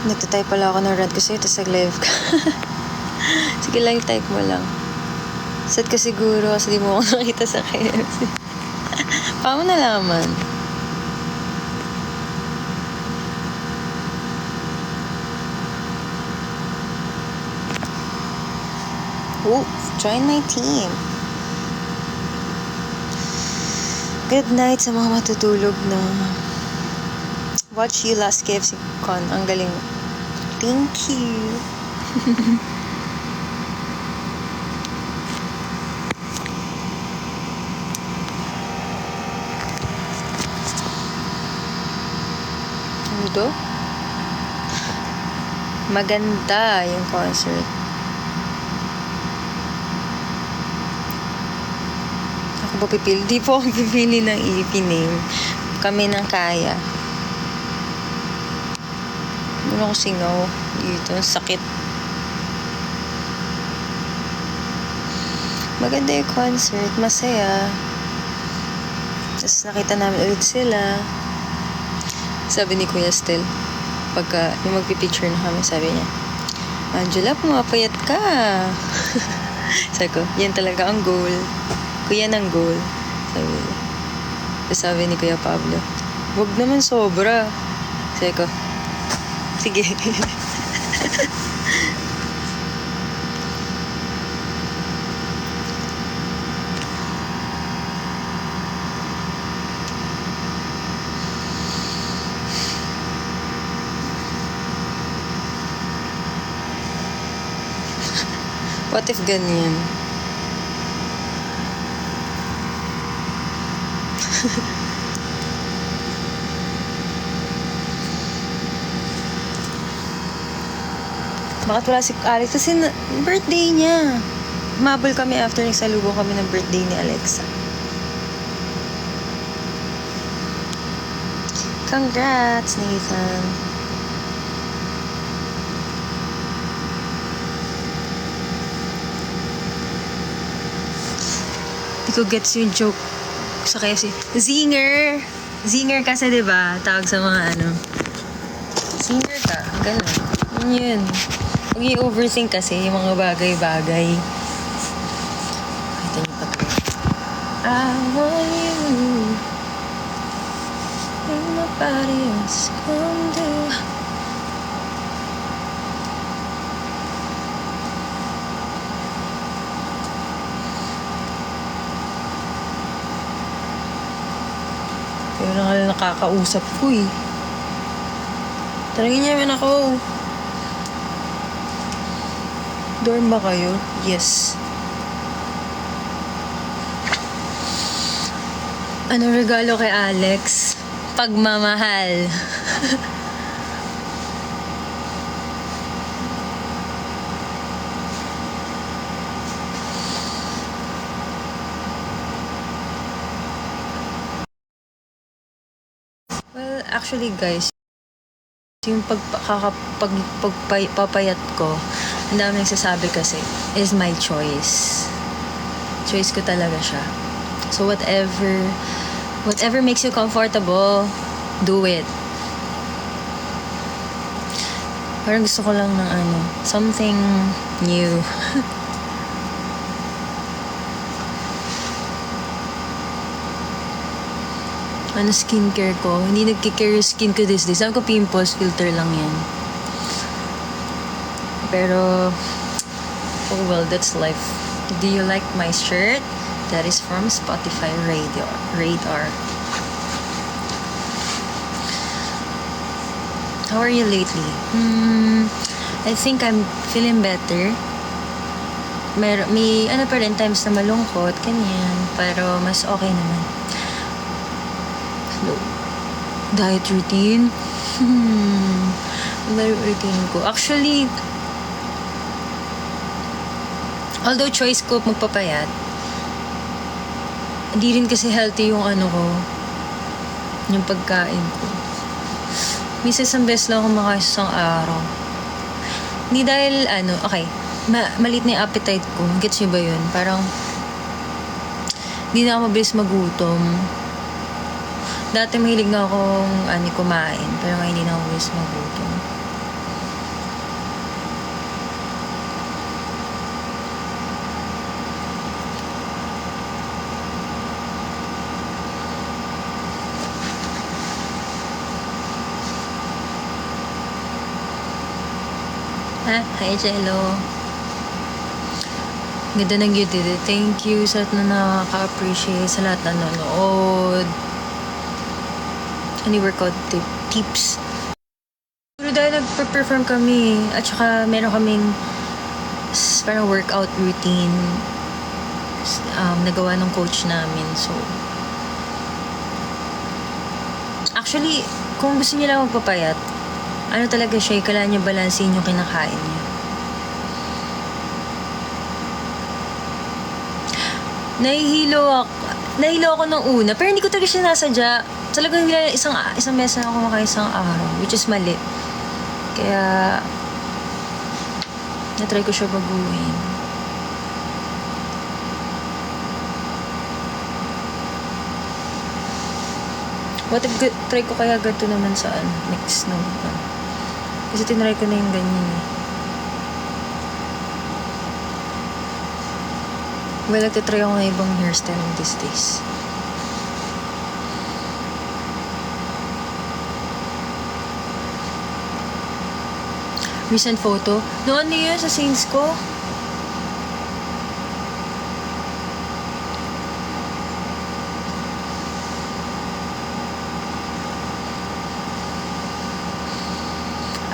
Nagtatype pala ako ng rant ko sa'yo, tapos nag-live ka. Sige lang, type mo lang. Sad ka siguro kasi di mo ako nakita sa KFC. Paano nalaman? Oh, join my team. Good night sa mga matutulog na. Watch you last KFC con. Ang galing. Thank you. Ano to? Maganda yung concert. Ako ba pipili? Di po ako pipili ng EP-name. Kami ng kaya. Ano ako singaw dito? Sakit. Maganda yung concert. Masaya. Tapos nakita namin ulit sila. Sabi ni Kuya Stel, pagka yung magpipicture na kami, sabi niya, Angela, pumapayat ka. Sabi ko, yan talaga ang goal. Kuya ng goal. Sabi ni Kuya Pablo, wag naman sobra. Sabi ko, sige. What if ganyan? Bakit wala si Alex? Kasi birthday niya. Mabol kami after nagsalubong kami ng birthday ni Alexa. Congrats, Nathan. Di ko gets yung joke sa KFC. Zinger! Zinger kasi, diba? Tawag sa mga ano. Zinger ka. Ganun. Yun. Huwag i-overthink kasi yung mga bagay-bagay. Ito niyo pa ito. I want you. And nobody else can do. Pero na nakakausap ko eh. Tarangin niya man ako. Dorm ba kayo? Yes. Anong regalo kay Alex? Pagmamahal. Well, actually guys, yung pagpapayat ko, ang dami nagsasabi kasi, is my choice. Choice ko talaga siya. So whatever makes you comfortable, do it. Parang gusto ko lang ng something new. Skincare ko. Hindi nagkikare yung skin ko these days. Sabi ko pimples, filter lang yan. Pero, oh well, that's life. Do you like my shirt? That is from Spotify Radar. How are you lately? I think I'm feeling better. May pa rin times na malungkot, kanyan. Pero mas okay naman. Diet routine? Diet routine ko. Actually, although choice ko magpapayat, hindi rin kasi healthy yung ko, yung pagkain ko. Minsan isang beses lang ako makain sa isang araw. Hindi dahil okay, maliit na yung appetite ko. Gets nyo ba yun? Parang, hindi na ako mabilis magutom. Dati mahilig na akong kumain, pero ngayon hindi na ako mabilis magutom. Hi, Jello. Ganda ng you did it. Thank you sa lahat na nakaka-appreciate, sa lahat na nanonood. Any workout tips? Pero dahil nag-perform kami, at saka meron kaming parang workout routine nagawa ng coach namin. So, actually, kung gusto niyo lang magpapayat, ano talaga siya, kailangan niyo balansin yung kinakain niyo. Nahihilo ako nung una, pero hindi ko talaga siya nasadya. Talagang isang beses na ako kumakain isang araw, which is mali. Kaya, natry ko siya baguhin. What if try ko kaya ganito naman sa next no? Kasi tinry ko na yung ganyan eh. Well, nagtitry ako ng ibang hairstyle these days. Recent photo? Noon yun sa scenes ko.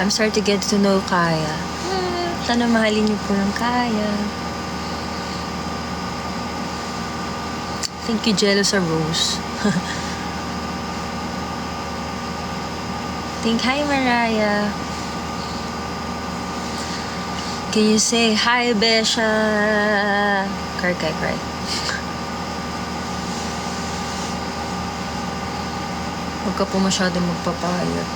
I'm starting to get to know Kaya. Sana mahalin niyo po ng Kaya. Thank you, Jello, sa rose. Hi, Mariah. Can you say hi, Besha? Cry. Huwag ka po masyadong magpapayat.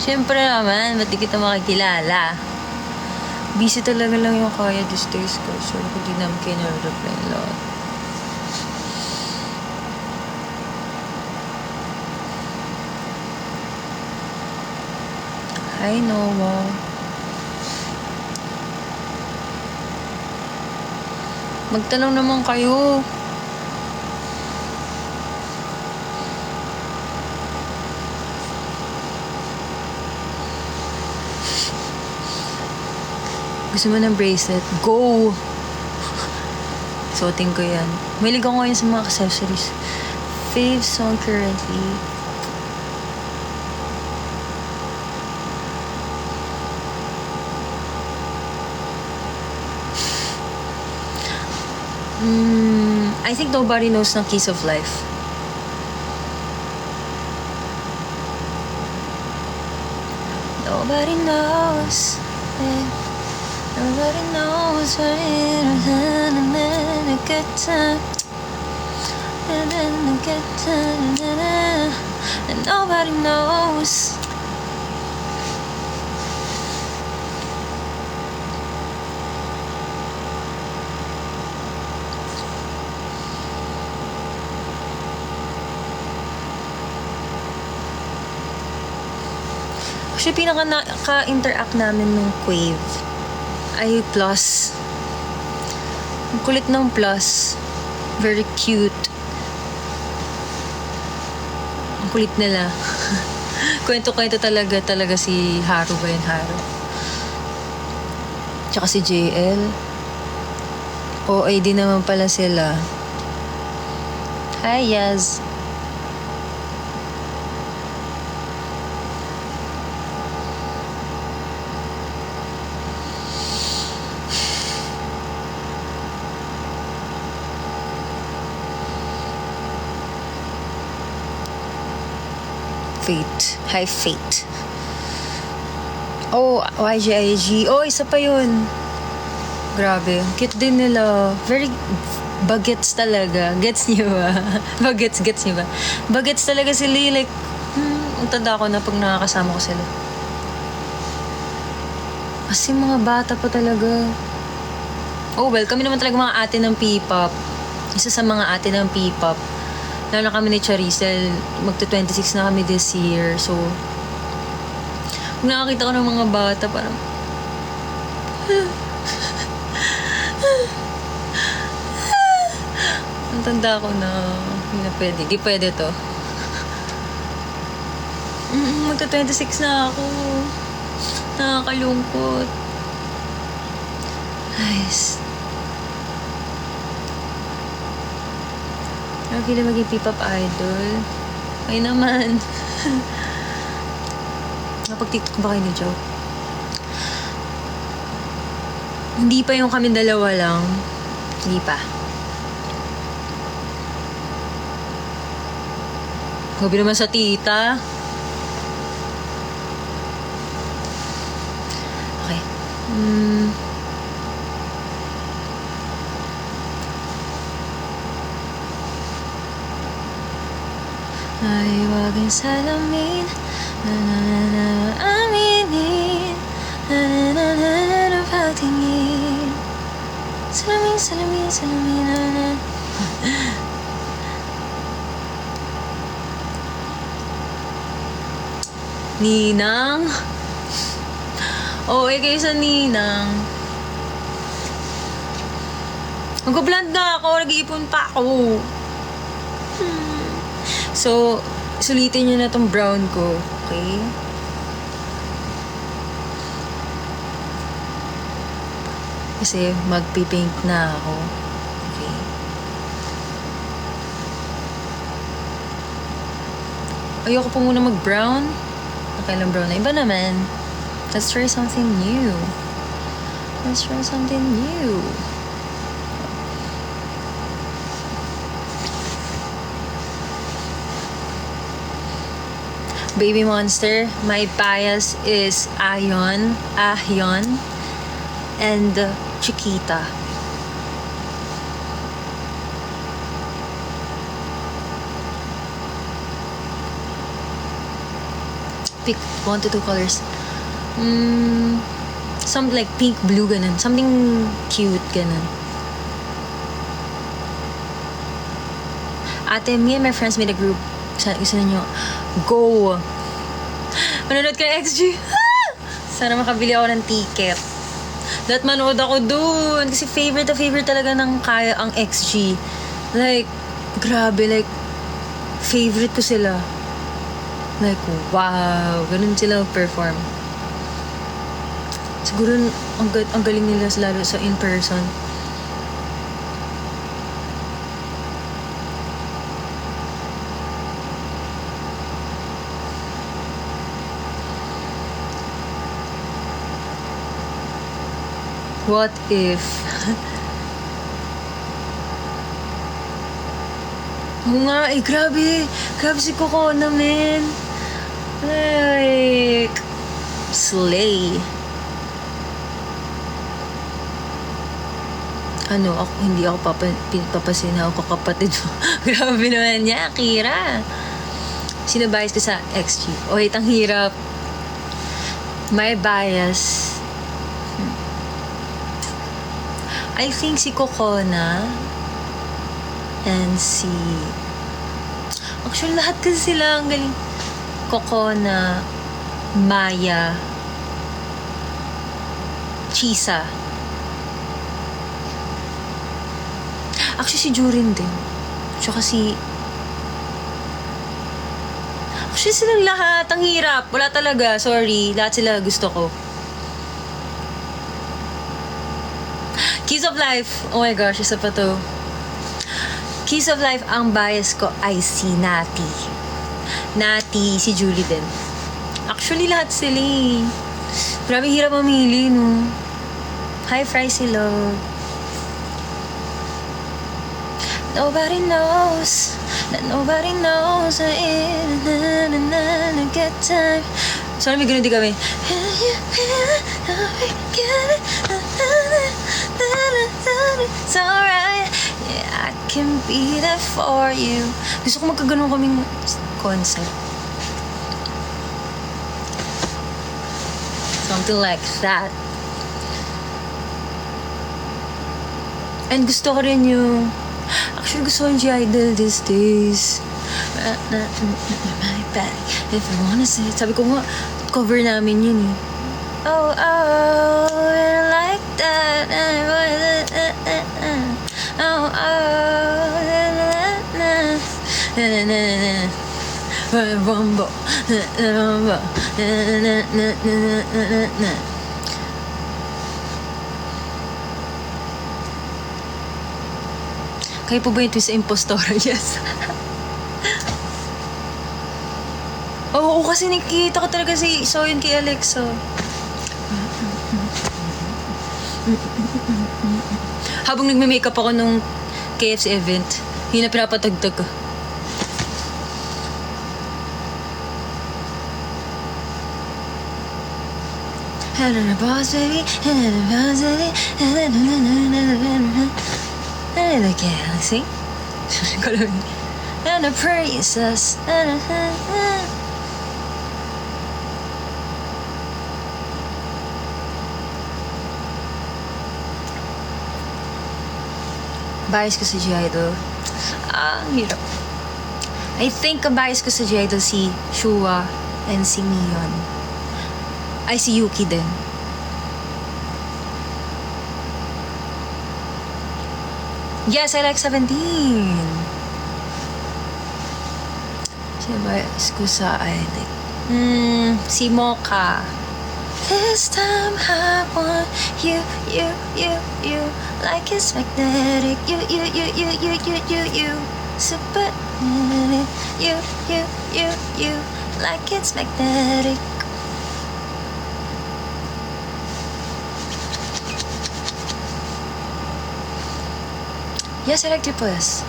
Siyempre naman, ba't di kita makikilala? Busy talaga lang yung Kaya these days ko. So, hindi naman kayo na-reply a lot. Hi, Noah. Magtanong naman kayo. Gusto mo ng bracelet? Go! Suotin ko yan. Mahilig ako ngayon sa mga accessories. Fave song currently. I think Nobody Knows ng Keys of Life. Nobody knows. Nobody knows what it is, and then a good time, and then a good time, and nobody knows. Actually, pinaka-interact namin nung Quave ay Plus. Ang kulit ng Plus. Very cute. Ang kulit nila. Kwento-kwento talaga si Haru ba yun, Haru? Tsaka si JL. OA din naman pala sila. Hi, Yaz. Fate. Hi, Fate. Oh, YGIG. Oh, isa pa yun. Grabe. Cute din nila. Very bagets talaga. Gets niyo ba? Bagets niyo ba? Bagets talaga sila. Like, ang tanda ko na pag nakakasama ko sila. Kasi mga bata pa talaga. Oh, well, kami naman talaga mga ate ng P-pop. Isa sa mga ate ng P-pop. Lalo na kami ni Charisse, magto-26 na kami this year. So, kung nakakita ko ng mga bata, parang... Ang tanda ko na, hindi na pwede. Di pwede to. Magka-26 na ako. Nakakalungkot. Guys. Grabe na maging P-pop idol. Ay naman. Napag-tiktok ba kayo ni Joe? Hindi pa yung kami dalawa lang. Hindi pa. Grabe naman sa tita. Okay. Ay, wag ang salamin. Aminin. Pagtingin. Salamin. Ninang? Oo, kayo sa Ninang. Mag-blond na ako. Nag-iipon pa ako. So, sulitin nyo na tong brown ko. Okay? Kasi magpipaint na ako. Okay? Ayoko po muna mag-brown. Okay lang brown na. Iba naman. Let's try something new. Baby Monster, my bias is Ahyon, and Chiquita. Pick 1 to 2 colors. Some like pink, blue, ganun. Something cute, ganun. Ate, me and my friends made a group. Isa ninyo, go! Manonood ka ng XG? Sana makabili ako ng ticket. Dapat manood ako dun. Kasi favorite talaga ng kaya ang XG. Like, grabe, like, favorite ko sila. Like, wow. Ganun sila perform. Siguro, ang galing nila lalo sa in-person. What if? Oo nga, grabe. Grabe si Kokona, man. Like, slay. Hindi ako papasin ako kakapatid mo. Grabe naman niya, Kira. Sino bias ko sa XG? Oh, wait, ang hirap. My bias. I think si Kokona and si... Actually, lahat kasi sila ang galing. Kokona, Maya, Chisa. Actually, si Jurin din. Tsaka si... Actually, silang lahat. Ang hirap. Wala talaga. Sorry. Lahat sila gusto ko. Keys of Life. Oh my gosh, isa pa to. Keys of Life, ang bias ko ay si Nati. Nati, si Julie din. Actually, lahat sila eh. Grabe hirap mamili, no? Hi, Frycy Love. Nobody knows that nobody knows I in a good time. Sorry, may ganun di kami. It's alright. Yeah, I can be there for you. Gusto ko magkaganon kaming concept. Something like that. And gusto ko rin yung... Actually, gusto ko yung G-Idol these days. My back, if you wanna say it. Sabi ko nga, cover namin yun eh. Oh, like that. Oh, Rumbo. Rumbo. Kayo po ba yung twist sa impostora? Yes. Oo, kasi nakikita ko talaga si Soyun kay Alexa. Habang nagme-makeup ako nung KFC event, yun na pinapatagtag ko. Boss baby, boss baby, and the galaxy, and the princess, bias ko sa G-Idol. Ang hirap. I think ang bias ko sa G-Idol si Shua and si Mion. Ay, si Yuki din. Yes, I like 17. Siya bias ko sa I like. Si Mocha. This time I want you, like it's magnetic. You, super, you, like it's magnetic. Yes, I like Triple S.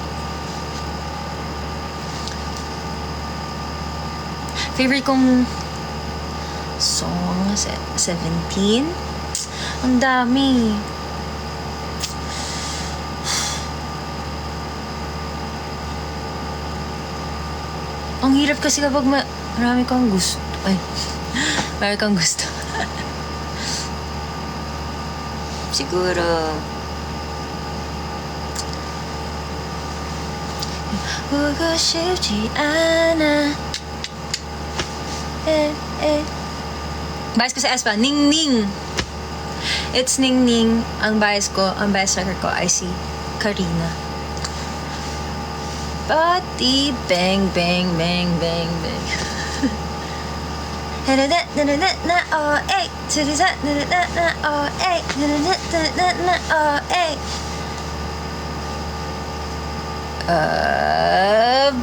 Favorite kong song, 17. Ang dami. Ang hirap kasi kapag marami kang gusto. Ay, marami kang gusto. Siguro 보고 싶지 않아. Bias ko sa Espa, Ning Ning. It's Ning Ning. Ang bias ko, ang bias record ko ay si Karina. Body bang bang bang bang bang. Oh hey, oh hey, oh hey.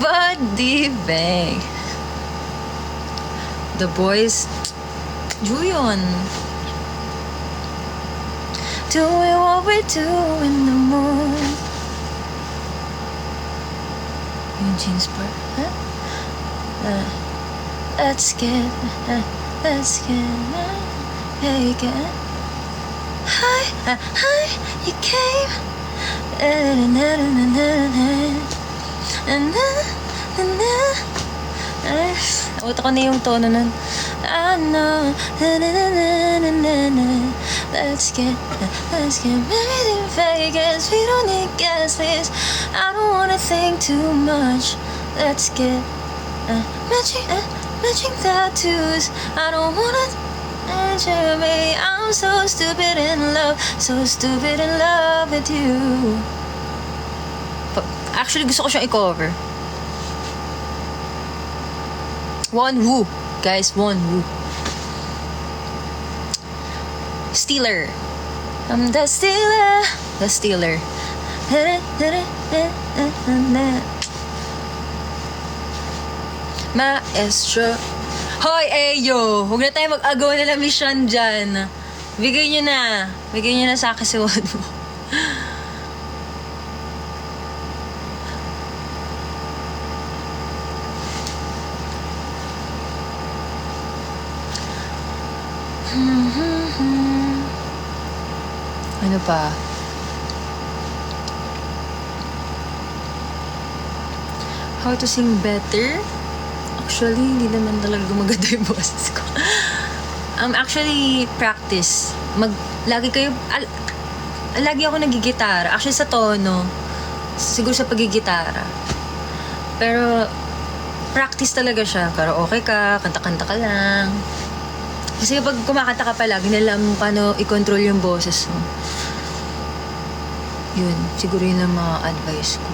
Body bang. The Boys. Juyeon. Doing what we do in the moon. Eugene's part. Let's get again. Hi, you came. Nauta ko na yung tono nun. I know. Let's get married in Vegas. We don't need gas leaves. I don't wanna think too much. Let's get matching tattoos. I don't wanna injure me. I'm so stupid in love. So stupid in love with you. Actually, gusto ko siyang i-cover. Wonwoo. Guys, Wonwoo. Stealer. I'm the stealer. The stealer. Maestro. Hoy, Ayo! Huwag na tayo mag-agaw na mission dyan. Bigay nyo na. Bigay nyo na sa akin si Wonwoo. Ano pa? How to sing better? Actually, hindi naman talaga maganda yung boses ko. Actually, practice. Lagi ako nagigitara. Actually, sa tono. Siguro sa pagigitara. Pero, practice talaga siya. Karaoke ka, kanta-kanta ka lang. Kasi kapag kumakanta ka palagi, alam mo paano i-control yung boses mo. Yun, siguro yun ang mga advice ko.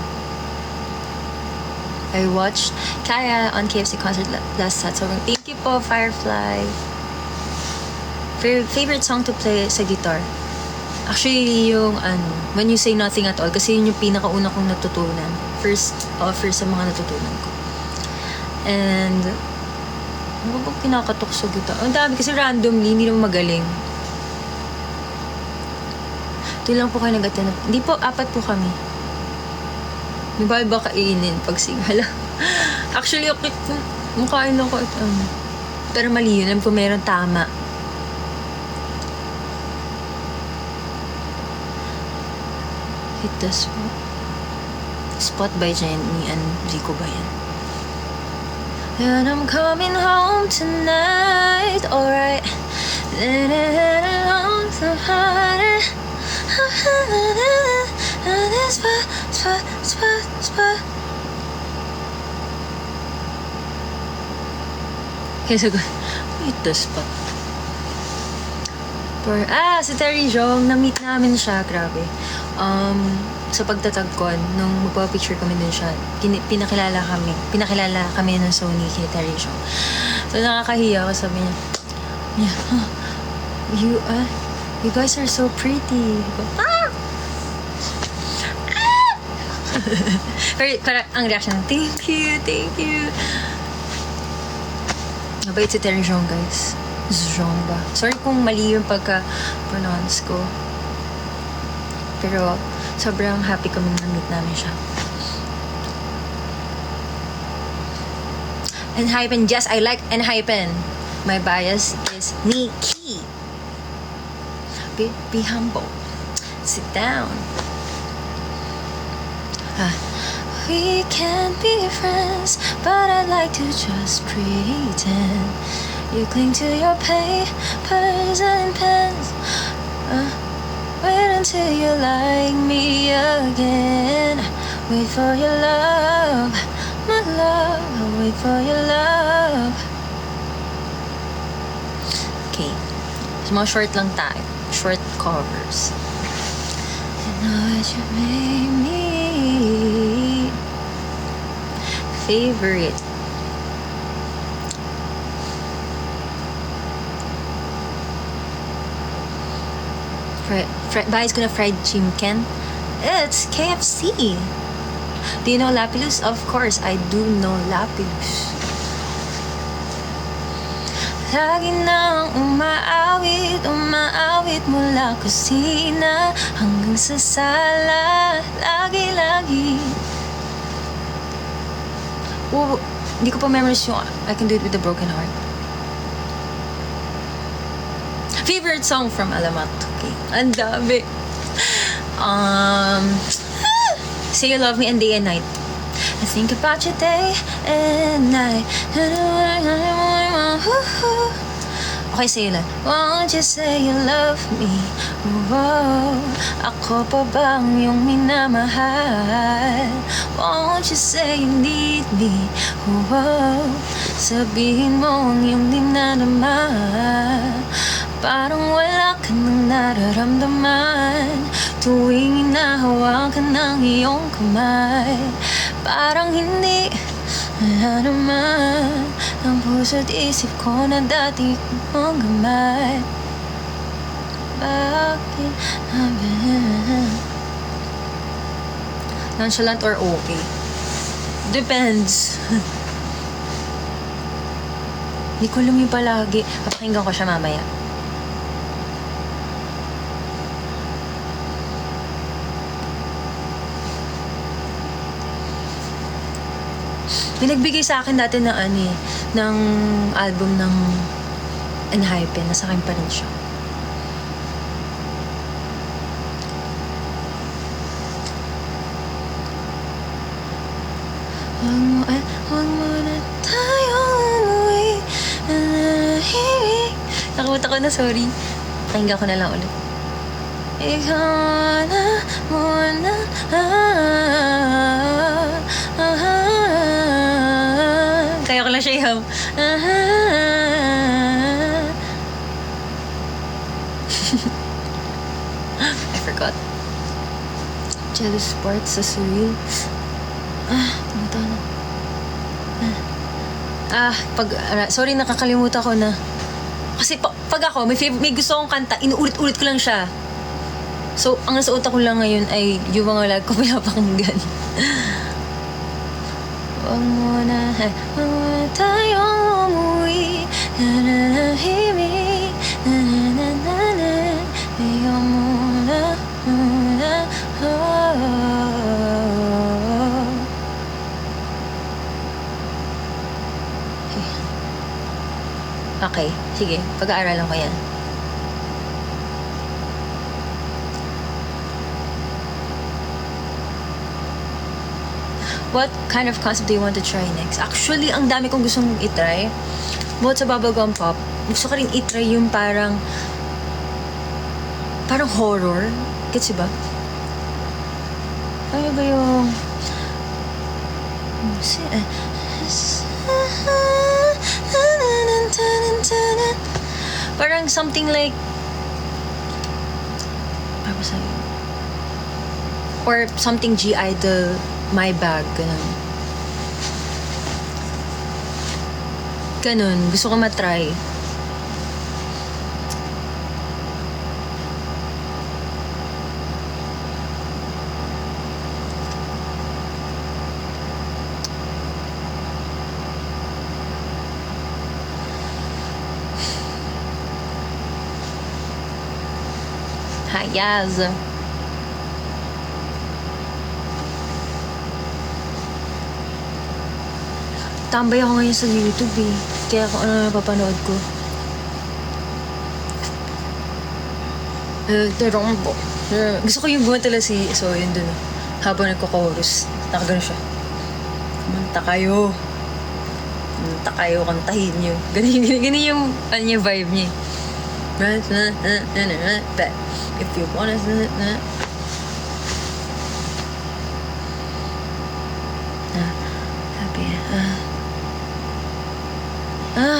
I watched Kaya on KFC concert last Sat. So, thank you po, Firefly. Favorite song to play sa guitar? Actually, yung When You Say Nothing at All. Kasi yun yung pinakauna kong natutunan. First offer sa mga natutunan ko. And, ano ba kinakatok sa guitar? Ang dami kasi randomly, hindi naman magaling. Ito lang po kayo nag-attend. Hindi po, 4 po kami. Di ba iba kainin pag singhala? Actually, okay. Mukhain lang ko ito. Pero mali yun. Alam ko meron tama. Hit the spot. Spot by Jenny and Rico ba yan? And I'm coming home tonight. Alright. Spot. Okay, so hit the spot. Si Terry Jong, na-meet namin siya, grabe. Sa pagtatagkon, nung magpapicture kami dun siya, pinakilala kami ng Sony kay Terry Jong. So, nakakahiya ako, sabi niya, you guys are so pretty. Pero ang reaction, thank you. Mabait si Terry Jong, guys. Zhong ba? Sorry kung mali yung pagka-pronounce ko. Pero, sobrang happy kami na-meet namin siya. Enhypen, yes, I like Enhypen. My bias is Nikki. Be humble. Sit down. We can't be friends, but I'd like to just pretend. You cling to your papers and pens. Wait until you like me again. Wait for your love, my love. Wait for your love. Okay. So, mga short lang tayo. Short covers. You know that you made me favorite. Bahay's gonna fried chimken. It's KFC. Do you know Lapilus? Of course, I do know Lapilus. Lagi nang umaawit mula kusina hanggang sa sala. Lagi. Hindi ko pa memorize yung I Can Do It With a Broken Heart. Favorite song from Alamat. Okay. Ang dami. Say You Love Me and Day and Night. I think about you day and night. Okay, say lang. Won't you say you love me? Whoa, ako pa bang yung minamahal? Won't you say you need me? Whoa, sabihin mo ang iyong dinadama. Parang wala ka nang nararamdaman tuwing inahawakan ng iyong kamay. Parang hindi wala naman ang puso't isip ko na dati mong gamay. Bakit naman? Nonchalant or okay? Depends. Hindi ko alam yung palagi. Papakinggan ko siya mamaya. May nagbigay sa akin dati ng ng album ng Enhypen. Nasa akin pa rin siya. Huwag mo na tayong umuwi. Nakalimutan ko na, sorry. Pakinggan ko na lang ulit. Ikaw na muna. Kaya ko lang siya iham. I forgot. Jealous parts sa surreal. Tumuta na. Sorry, nakakalimutan ko na. Kasi pag ako, may gusto akong kanta, inuulit-ulit ko lang siya. So, ang nasa utak ko lang ngayon ay yung mga lag ko pinapakinggan. Huwag mo na tayong umuwi, nananahimik, nananana, ikaw muna, Okay, sige, pag-aaralan ko yan. What kind of concept do you want to try next? Actually, ang dami kong gustong itry. Bukod sa bubblegum pop, gusto ko rin itry yung parang horror. Gets ba? Ano ba yung... Parang something like... Ano sa'yo? Or something G-Idol, My Bag, ganun. Ganun, gusto ko matry. Hayaz. Tambay ako ngayon sa YouTube eh. Kaya kung ano napapanood ko. Gusto ko yung gumantala si So yun dun. Habang nagko-chorus. Nakagano siya. Kumanta kayo. Kumanta kayo, kantahin nyo. Ganun yung ano niya, vibe niya. But if you wanna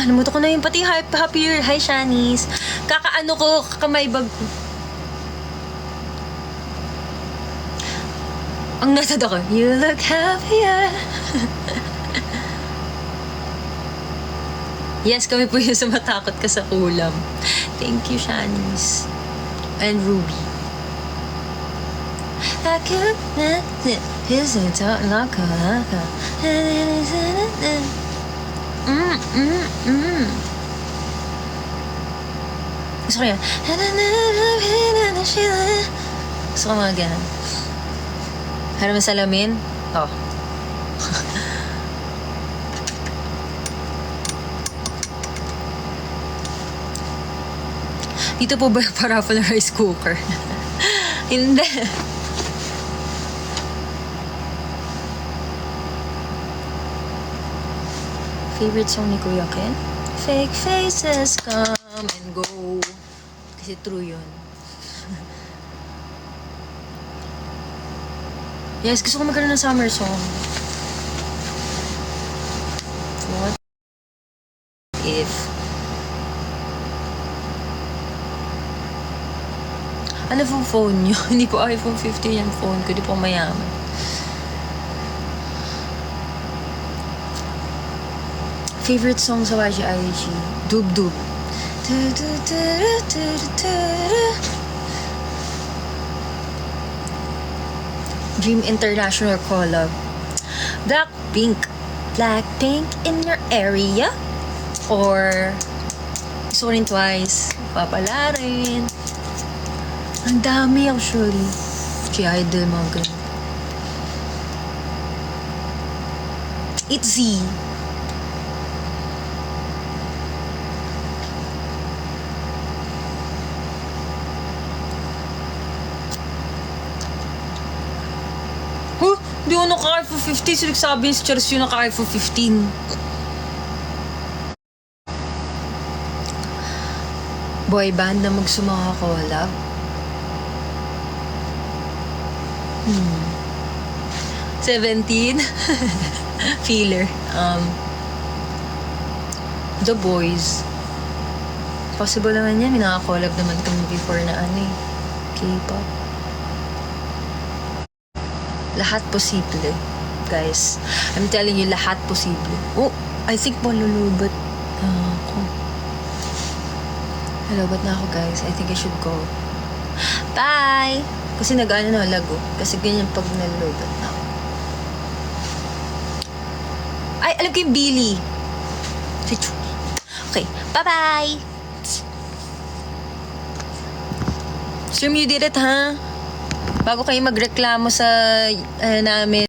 namuto ko na yung pati happier. Hi, Shanice. Kakaano ko, kakamaybag ko. Ang natad ako, you look happier. Yes, kami po yung sumatakot ka sa kulam. Thank you, Shanice. And Ruby. I can't here's a talk like Gusto ko yan. Gusto ko mga ganun. Harap mo salamin? Oh. Dito po ba yung paraffin rice cooker? Hindi. Favorite song ni Kuya Ken? Fake faces come and go. Kasi true yun. Yes, gusto ko magkaroon ng summer song. What if... Ano pong phone nyo? Hindi po iPhone 15 yung phone ko. Hindi po mayaman. Favorite song sa YG? Dub Dub. Dream International collab. Blackpink. Blackpink in your area? Or gusto ko rin Twice. Papalarin. Ang dami actually. G-Idol, mga ganun. ITZY. Hindi ako naka-iPhone 15. So, nagsabi si Charles yung naka-iPhone 15. Boy band na magsumaka-collab. 17. Feeler. The Boys. Possible naman yan. May naka-collab naman kami before na K-pop. Lahat posible. guys. I'm telling you, lahat posible. Oh, I think malulubat ako. Malulubat na ako, guys. I think I should go. Bye! Kasi nag-ano na lago. Kasi ganyan pag nalulubat na ako. Ay, alam ko yung Billy. Okay, bye-bye! Stream, you did it, ha? Bago kayo magreklamo sa namin.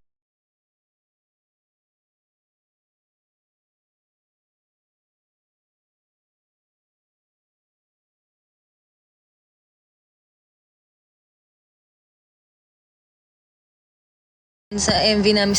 Sa MV namin